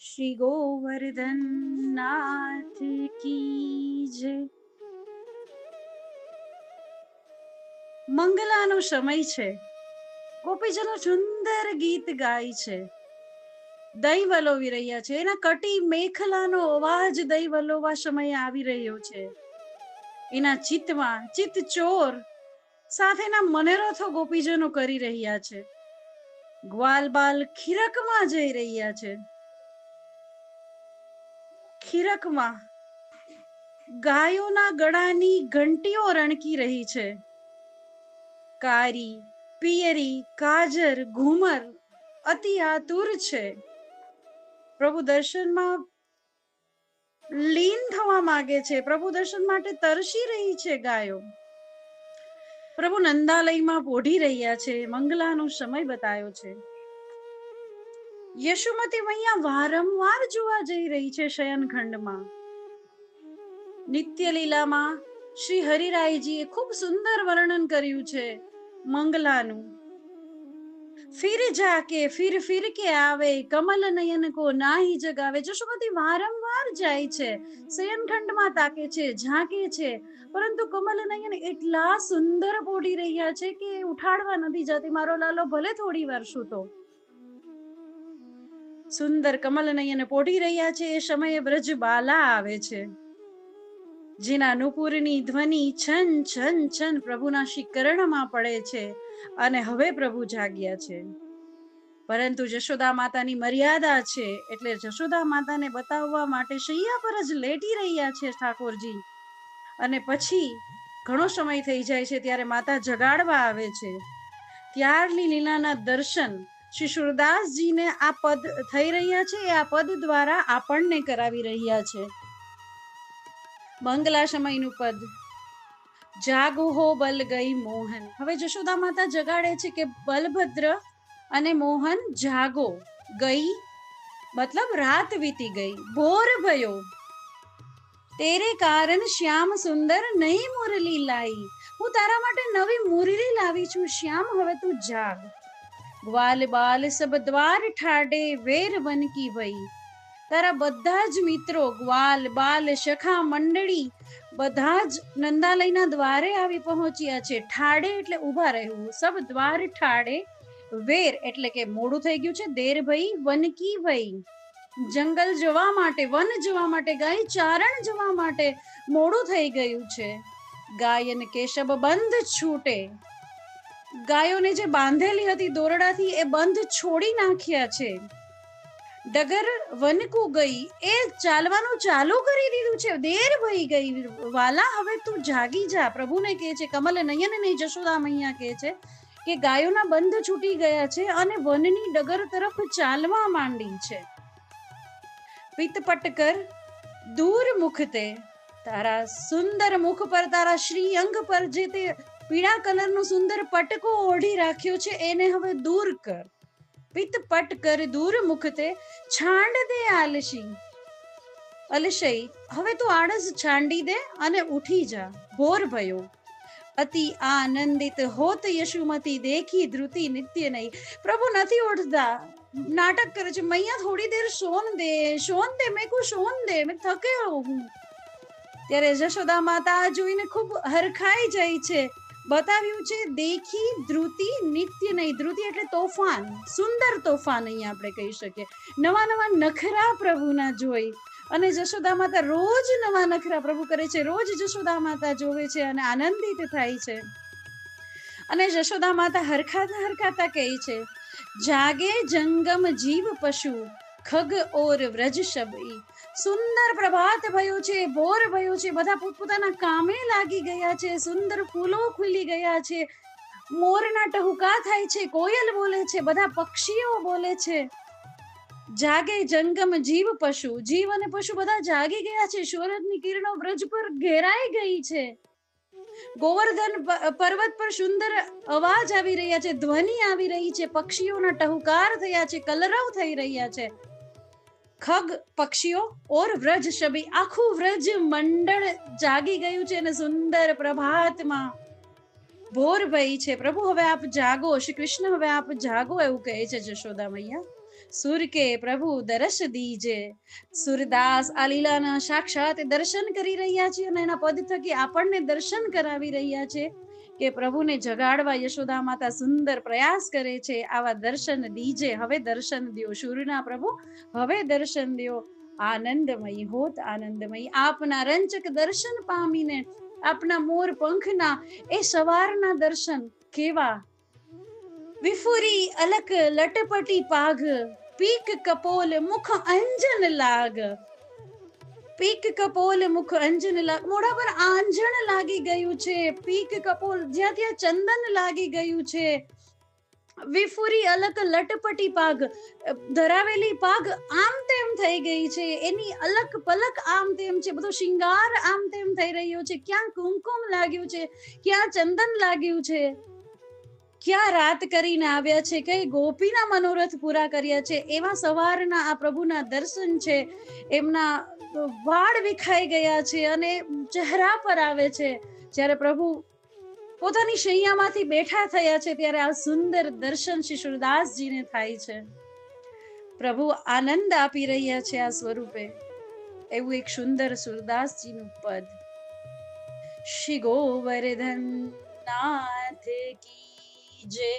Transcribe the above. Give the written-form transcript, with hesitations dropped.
શ્રી ગોવર્ધન નાથ કી જય. મંગલાનો સમય છે. ગોપીજનો સુંદર ગીત ગાય છે. દહીં વલોવી રહ્યા છે. એના કટી મેખલાનો અવાજ દહીં વલોવા સમયે આવી રહ્યો છે. એના ચિત્તમાં ચિત્ત ચોર સાથેના મનોરથો ગોપીજનો કરી રહ્યા છે. ગ્વાલ બાલ ખીરકમાં જઈ રહ્યા છે. ખીરકમાં ગાયોના ગળાની ઘંટીઓ રણકી રહી છે. કારી, પિયરી, કાજર, ઘુમર અતિ આતુર છે. પ્રભુ દર્શનમાં લીન થવા માંગે છે. પ્રભુ દર્શન માટે તરસી રહી છે ગાયો. પ્રભુ નંદાલયમાં પોઢી રહ્યા છે. મંગલાનો સમય બતાયો છે. યશુમતી મૈયા વારંવાર જોવા જઈ રહી છે શયનખંડમાં. નિત્ય લીલામાં શ્રી હરિરાયજીએ ખૂબ સુંદર વર્ણન કર્યું છે મંગલાનું. ફિર જાકે ફિર કે આવે, કમલ નયન કો નાહી જગાવે. જશોમતી વારંવાર જાય છે, શયનખંડમાં તાકે છે, ઝાંકે છે, પરંતુ કમલ નયન એટલા સુંદર પોઢી રહ્યા છે કે ઉઠાડવા નથી જતી. મારો લાલો ભલે થોડી વાર સૂતો. સુંદર કમલ નયન પોઢી રહ્યા છે એ સમયે બ્રજ બાલા આવે છે, જેના નુપુરની ધ્વનિ છન છન છન પ્રભુના શિકરણમાં પડે છે. અને હવે પ્રભુ જાગ્યા છે. પરંતુ જશોદા માતાની મર્યાદા છે, એટલે જશોદા માતાને બતાવવા માટે શૈયા પર જ લેટી રહ્યા છે ઠાકોરજી. અને પછી ઘણો સમય થઈ જાય છે ત્યારે માતા જગાડવા આવે છે. ત્યારની લીલાના દર્શન શ્રી સુરદાસજીને આ પદ થઈ રહ્યા છે, એ આ પદ દ્વારા આપણને કરાવી રહ્યા છે. મંગલા સમયનું પદ, જાગો હો બલ ગઈ મોહન. હવે જશોદા માતા જગાડે છે કે બલભદ્ર અને મોહન જાગો. ગઈ મતલબ રાત વીતી ગઈ. ભોર ભયો તેરે કારણ શ્યામ સુંદર નહીં મુરલી લાઈ. હું તારા માટે નવી મુરલી લાવી છું શ્યામ, હવે તું જાગ. ગ્વાલ બાલ સબ દ્વાર ઠાડે વેર વન કી ભઈ. તારા બધા જ મિત્રો, ગ્વાલ બાલ સખા મંડળી બધા જ નંદાલયના દ્વારે આવી પહોંચ્યા છે. ઠાડે એટલે ઉભા રહેવું. સબ દ્વાર ઠાડે, વેર એટલે કે મોડું થઈ ગયું છે. દેર ભઈ વનકી ભઈ, જંગલ જવા માટે, વન જવા માટે, ગાય ચારણ જવા માટે મોડું થઈ ગયું છે. ગાયન કેશબ બંધ છૂટે. ગાયોને જે બાંધેલી હતી દોરડાથી એ બંધ છોડી નાખ્યા છે. ડગર વનકુ ગઈ, એ ચાલવાનું ચાલુ કરી દીધું છે. દેર ભઈ ગઈ વાલા, હવે તું જાગી જા. પ્રભુને કહે છે, કમલ નયન ને જશોદા મૈયા કહે છે કે ગાયોના બંધ છૂટી ગયા છે અને વનની ડગર તરફ ચાલવા માંડી છે. પિતપટ કર દૂર મુખ તે. તારા સુંદર મુખ પર, તારા શ્રી અંગ પર જે તે પીળા કલરનો સુંદર પટકો ઓઢી રાખ્યો છે એને હવે દૂર કર. પિતપટ કર દૂર મુખ તે, છાંડ દે આલસી. અલશય, હવે તું આળસ છાંડી દે અને ઉઠી જા. ભોર ભયો અતિ આનંદિત હોત યશુમતી દેખી ધ્રુતિ નિત્ય નહીં. પ્રભુ નથી ઉઠતા, નાટક કરે છે. મૈયા થોડી દેર સોન દે, સોન દે, મેં કો સોન દે, મેં થકે હું. ત્યારે જશોદા માતા જોઈને ખૂબ હરખાઈ જાય છે. બતાવ્યું છે દેખી ધ્રુતિ નિત્ય નહીં. ધ્રુતિ એટલે તોફાન, સુંદર તોફાન અહીંયા આપણે કહી શકીએ. નવા નવા નખરા પ્રભુના જોઈ અને જશોદા માતા રોજ નવા નખરા પ્રભુ કરે છે. રોજ જશોદા માતા જોવે છે અને આનંદિત થાય છે. અને જશોદા માતા હરખાતા હરખાતા કહે છે, જાગે જંગમ જીવ પશુ ખગ ઓર વ્રજ શબઈ. સુંદર પ્રભાત ભયો છે, ભોર ભયો છે, બધા પોતપોતાના કામે લાગી ગયા છે. સુંદર ફૂલો ખુલી ગયા છે, મોરના ટહુકા થાય છે, કોયલ બોલે છે, બધા પક્ષીઓ બોલે છે. જાગે જંગમ જીવ પશુ, જીવ અને પશુ બધા જાગી ગયા છે. સૂરજની કિરણો વ્રજ પર ઘેરાઈ ગઈ છે. ગોવર્ધન પર્વત પર સુંદર અવાજ આવી રહ્યા છે, ધ્વનિ આવી રહી છે, પક્ષીઓના ટહુકાર થયા છે, કલરવ થઈ રહ્યા છે. ખગ પક્ષીઓ ઓર વ્રજ શબી, આખું વ્રજ મંડળ જાગી ગયું છે અને સુંદર પ્રભાતમાં ભોર ભઈ છે. પ્રભુ હવે આપ જાગો, શ્રી કૃષ્ણ હવે આપ જાગો, એવું કહે છે જશોદા મૈયા. સુર કે પ્રભુ દર્શ દીજે. સુરદાસ આ લીલાના સાક્ષાત દર્શન કરી રહ્યા છે અને એના પદ થકી આપણને દર્શન કરાવી રહ્યા છે કે પ્રભુને જગાડવા યશોદા માતા સુંદર પ્રયાસ કરે છે. આવા દર્શન દીજે, હવે દર્શન દ્યો. શૂરના પ્રભુ હવે દર્શન દ્યો. આનંદમયી હોત આનંદમયી, આપના રંચક દર્શન પામીને, આપના મોર પંખના એ સવારના દર્શન કેવા. વિફુરી અલક લટપટી પાઘ, પીક કપોલ મુખ અંજન લાગ. પીક કપોલ મુખ અંજન લાગ, મોઢા પર આંજણ લાગી ગયું છે. પીક કપોલ, જ્યાં ત્યાં ચંદન લાગી ગયું છે. વિફુરી અલક લટપટી પાઘ, ધરાવેલી પાઘ આમ તેમ થઈ ગઈ છે. એની અલક પલક આમ તેમ છે. બધો શિંગાર આમ તેમ થઈ રહ્યો છે. ક્યાં કુમકુમ લાગ્યું છે, ક્યાં ચંદન લાગ્યું છે, ક્યાં રાત કરીને આવ્યા છે, કઈ ગોપીના મનોરથ પૂરા કર્યા છે. એવા સવારના આ પ્રભુના દર્શન છે. એમના વાળ વિખાઈ ગયા છે અને ચહેરા પર આવે છે. જ્યારે પ્રભુ પોતાની શૈયામાંથી બેઠા થયા છે ત્યારે આ સુંદર દર્શન શ્રી સુરદાસજીને થાય છે. પ્રભુ આનંદ આપી રહ્યા છે આ સ્વરૂપે. એવું એક સુંદર સુરદાસજીનું પદ. શ્રી ગોવર્ધન નાથ કી જય.